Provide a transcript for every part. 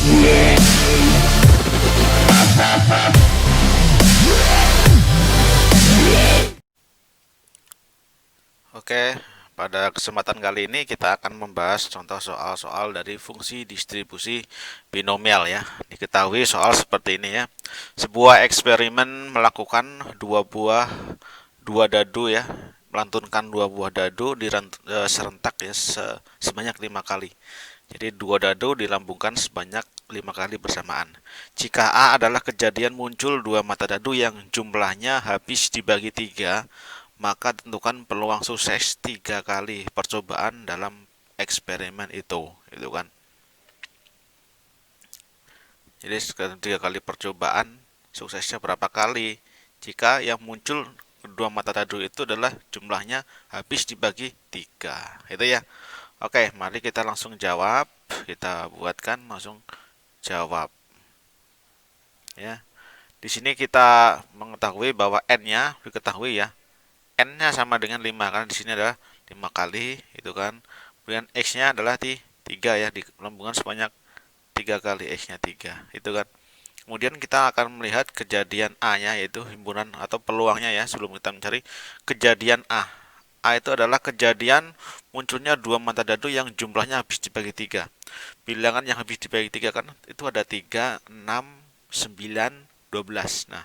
Oke, pada kesempatan kali ini kita akan membahas contoh soal-soal dari fungsi distribusi binomial ya. Diketahui soal seperti ini ya. Sebuah eksperimen melakukan dua dadu ya, melantunkan dua buah dadu serentak ya sebanyak 5 kali. Jadi dua dadu dilambungkan sebanyak 5 kali bersamaan. Jika A adalah kejadian muncul dua mata dadu yang jumlahnya habis dibagi 3, maka tentukan peluang sukses 3 kali percobaan dalam eksperimen itu kan. Jadi 3 kali percobaan suksesnya berapa kali? Jika yang muncul kedua mata dadu itu adalah jumlahnya habis dibagi 3, itu ya. Oke, mari kita langsung jawab. Kita buatkan langsung jawab ya. Di sini kita mengetahui bahwa n-nya diketahui ya. N-nya sama dengan 5 karena di sini adalah 5 kali itu kan. Kemudian X-nya adalah 3 ya, di lambungan sebanyak 3 kali, X-nya 3 itu kan. Kemudian kita akan melihat kejadian A-nya, yaitu himpunan atau peluangnya ya, sebelum kita mencari kejadian A. A itu adalah kejadian munculnya dua mata dadu yang jumlahnya habis dibagi 3. Bilangan yang habis dibagi 3 kan itu ada 3, 6, 9, 12. Nah,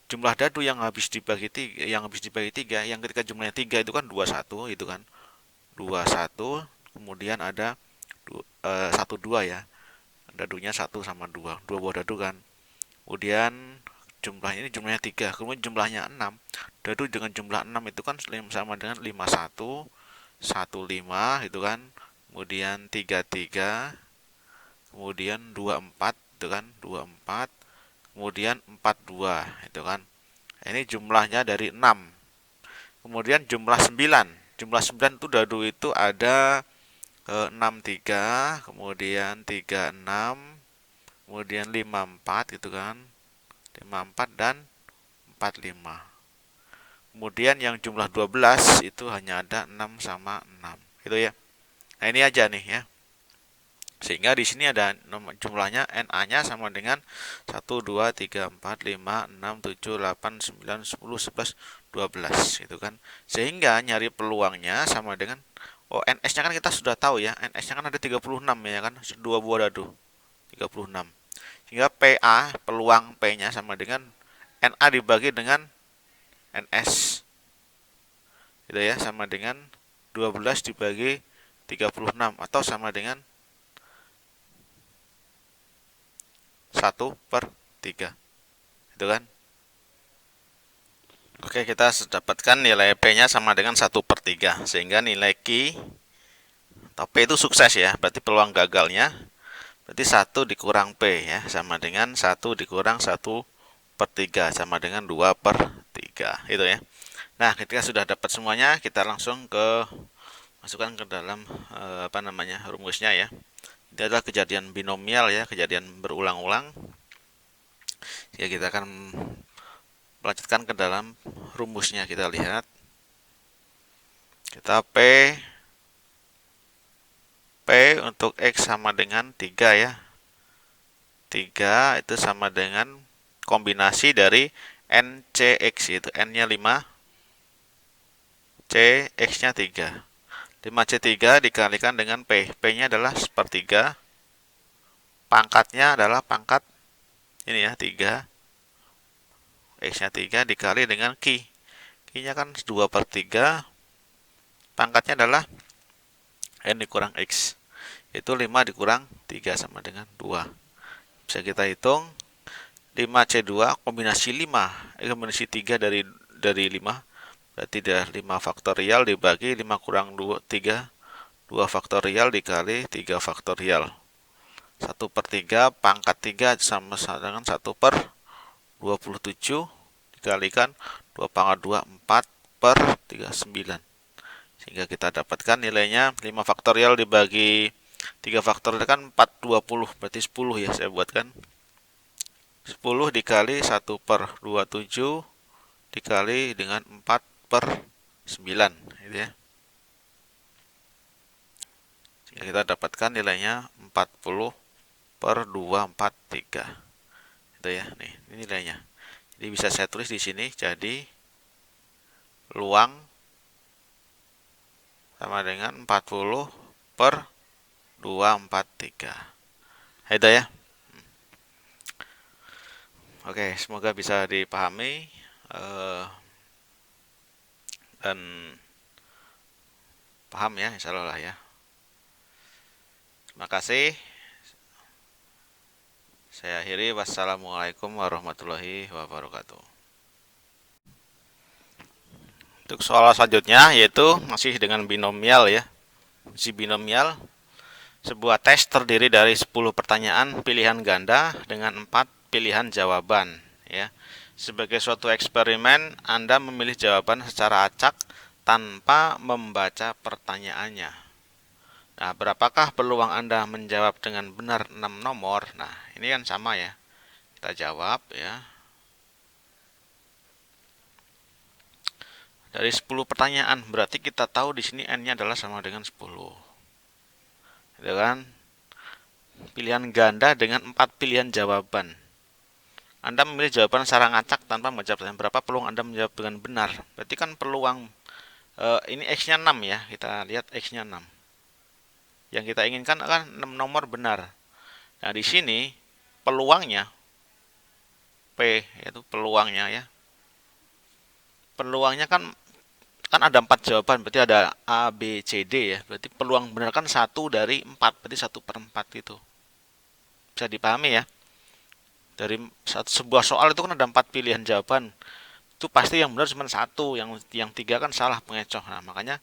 jumlah dadu yang habis dibagi 3, yang ketika jumlahnya 3 itu kan 21 itu kan. 21, kemudian ada 1 2 ya. Dadunya 1 sama 2, 2 buah dadu kan. Kemudian jumlahnya 3, kemudian jumlahnya 6. Dadu dengan jumlah 6 itu kan sama dengan 51, 15 itu kan. Kemudian 33, kemudian 24 itu kan, 24, kemudian 42 itu kan. Ini jumlahnya dari 6. Kemudian jumlah 9. Jumlah 9 itu dadu itu ada 63, kemudian 36, kemudian 54 gitu kan. 54 dan 45. Kemudian yang jumlah 12 itu hanya ada 6 sama 6. Itu ya. Nah, ini aja nih ya. Sehingga di sini ada jumlahnya NA-nya sama dengan 1 2 3 4 5 6 7 8 9 10 11 12 gitu kan. Sehingga nyari peluangnya sama dengan NS-nya kan kita sudah tahu ya. NS-nya kan ada 36 ya kan. Dua buah dadu. 36. Sehingga PA, peluang P-nya sama dengan NA dibagi dengan NS. Gitu ya, sama dengan 12 dibagi 36 atau sama dengan 1/3. Itu kan? Oke, kita dapatkan nilai P-nya sama dengan 1/3. Sehingga nilai Q atau P itu sukses ya. Berarti peluang gagalnya berarti 1 dikurang P ya, sama dengan 1 dikurang 1/3 sama dengan 2/3. Itu ya. Nah, ketika sudah dapat semuanya, kita langsung masukkan ke dalam rumusnya ya. Ini adalah kejadian binomial ya, kejadian berulang-ulang. Ya, kita akan melanjutkan ke dalam rumusnya. Kita lihat. Kita P untuk X sama dengan 3 ya. 3 itu sama dengan kombinasi dari NCX, yaitu N-nya 5, CX-nya 3. 5C3 dikalikan dengan P. P-nya adalah 1/3. Pangkatnya adalah pangkat ini ya, 3. X-nya 3 dikali dengan Q. Q-nya kan 2/3. Pangkatnya adalah N dikurang X. Itu 5 dikurang 3 sama dengan 2. Bisa kita hitung 5C2 kombinasi 5. Kombinasi 3 dari 5. Berarti dah 5 faktorial dibagi 5 kurang 2, 3. 2 faktorial dikali 3 faktorial. 1/3 pangkat 3 sama dengan 1/27 dikalikan 2 pangkat 2, 4/39. Sehingga kita dapatkan nilainya 5 faktorial dibagi 3 faktorial kan 4/20, berarti 10 ya, saya buatkan. 10 dikali 1/27 dikali dengan 4/9 gitu ya. Sehingga kita dapatkan nilainya 40 per 243. Itu ya, nih, ini nilainya. Jadi bisa saya tulis di sini, jadi luang sama dengan 40 per 243. Itu ya. Oke, semoga bisa dipahami dan paham ya, insya Allah ya. Terima kasih. Saya akhiri. Wassalamualaikum warahmatullahi wabarakatuh. Untuk soal selanjutnya yaitu masih dengan binomial ya. Si binomial sebuah tes terdiri dari 10 pertanyaan pilihan ganda dengan 4 pilihan jawaban ya. Sebagai suatu eksperimen, Anda memilih jawaban secara acak tanpa membaca pertanyaannya. Nah, berapakah peluang Anda menjawab dengan benar 6 nomor? Nah, ini kan sama ya. Kita jawab ya. Dari 10 pertanyaan, berarti kita tahu di sini n-nya adalah sama dengan 10. Gitu kan? Pilihan ganda dengan 4 pilihan jawaban. Anda memilih jawaban secara ngacak tanpa membaca pertanyaan. Berapa peluang Anda menjawab dengan benar? Berarti kan peluang ini X-nya 6 ya. Kita lihat X-nya 6. Yang kita inginkan kan 6 nomor benar. Nah, di sini peluangnya P, yaitu peluangnya ya. Peluangnya kan ada 4 jawaban, berarti ada A, B, C, D ya. Berarti peluang benar kan 1 dari 4, berarti 1/4 itu. Bisa dipahami ya. Dari sebuah soal itu kan ada 4 pilihan jawaban. Itu pasti yang benar cuma 1, yang 3 kan salah pengecoh. Nah, makanya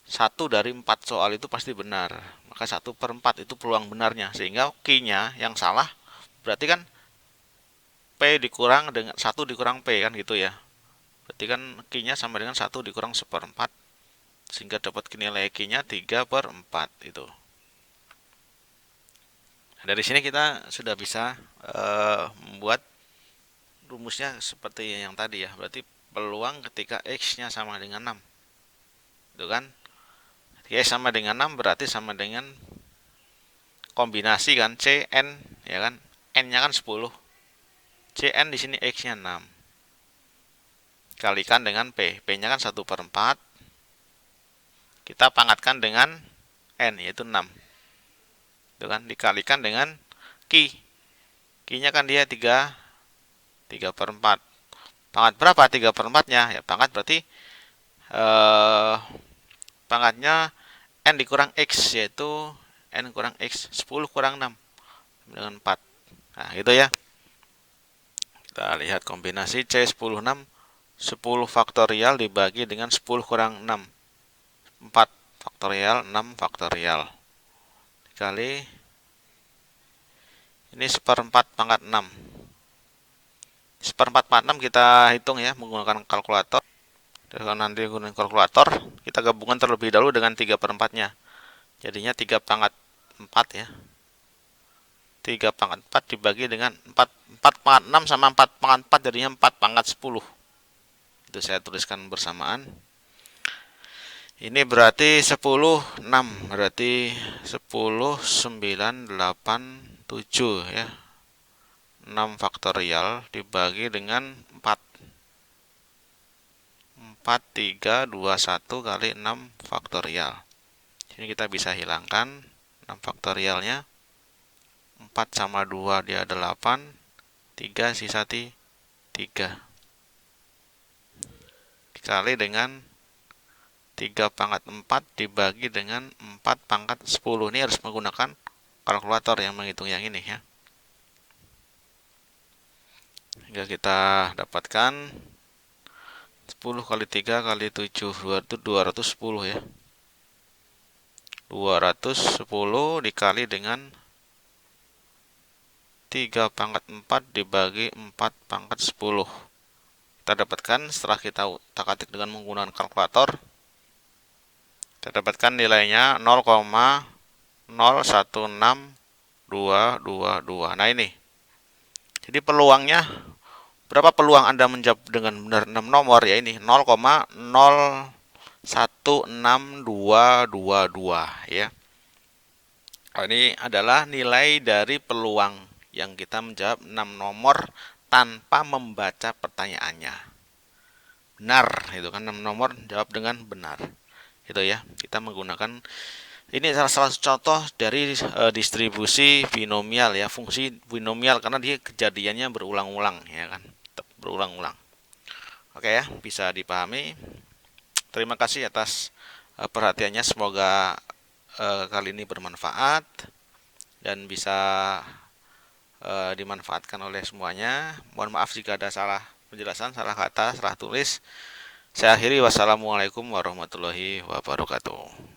1 dari 4 soal itu pasti benar. Maka 1/4 itu peluang benarnya. Sehingga Q-nya yang salah berarti kan P dikurang dengan 1 dikurang P kan gitu ya. Berarti kan Q-nya sama dengan 1 dikurang 1/4. Sehingga dapat nilai Q-nya 3/4 itu. Dari sini kita sudah bisa membuat rumusnya seperti yang tadi ya. Berarti peluang ketika X-nya sama dengan 6. Itu kan? Ketika X sama dengan 6 berarti sama dengan kombinasi kan CN ya kan? N-nya kan 10. CN di sini X-nya 6. Kalikan dengan P. P-nya kan 1/4. Kita pangkatkan dengan N yaitu 6. Itu kan dikalikan dengan Q. Q-nya kan dia 3/4. Pangkat berapa 3/4-nya? Ya pangkat berarti pangkatnya N dikurang X yaitu N kurang X 10 kurang 6 dengan 4. Nah, gitu ya. Kita lihat kombinasi C 10 6 10 faktorial dibagi dengan 10 kurang 6 4 faktorial 6 faktorial dikali ini 1/4 pangkat 6 1/4 pangkat 6 kita hitung ya menggunakan kalkulator. Kalau nanti gunakan kalkulator kita gabungkan terlebih dahulu dengan 3/4-nya jadinya 3 pangkat 4 ya 3 pangkat 4 dibagi dengan 4 pangkat 6 sama 4 pangkat 4 jadinya 4 pangkat 10 itu saya tuliskan bersamaan. Ini berarti 10 6 berarti 10 9 8 7 ya 6 faktorial dibagi dengan 4 3 2 1 kali 6 faktorial. Ini kita bisa hilangkan 6 faktorialnya 4 sama 2 dia 8 3 sisa 3 dikali dengan 3 pangkat 4 dibagi dengan 4 pangkat 10. Ini harus menggunakan kalkulator yang menghitung yang ini ya. Hingga kita dapatkan 10 kali 3 kali 7 itu 210 ya. 210 dikali dengan 3 pangkat 4 dibagi 4 pangkat 10. Kita dapatkan setelah kita ketik dengan menggunakan kalkulator. Kita dapatkan nilainya 0,016222. Nah ini. Jadi peluangnya berapa peluang Anda menjawab dengan benar 6 nomor ya ini 0,01622 ya. Ini adalah nilai dari peluang yang kita menjawab 6 nomor tanpa membaca pertanyaannya. Benar, itu kan 6 nomor jawab dengan benar. Itu ya, kita menggunakan ini salah satu contoh dari distribusi binomial ya, fungsi binomial karena dia kejadiannya berulang-ulang ya kan, berulang-ulang. Oke ya, bisa dipahami. Terima kasih atas perhatiannya. Semoga kali ini bermanfaat dan bisa dimanfaatkan oleh semuanya. Mohon maaf jika ada salah penjelasan, salah kata, salah tulis. Saya akhiri, wassalamualaikum warahmatullahi wabarakatuh.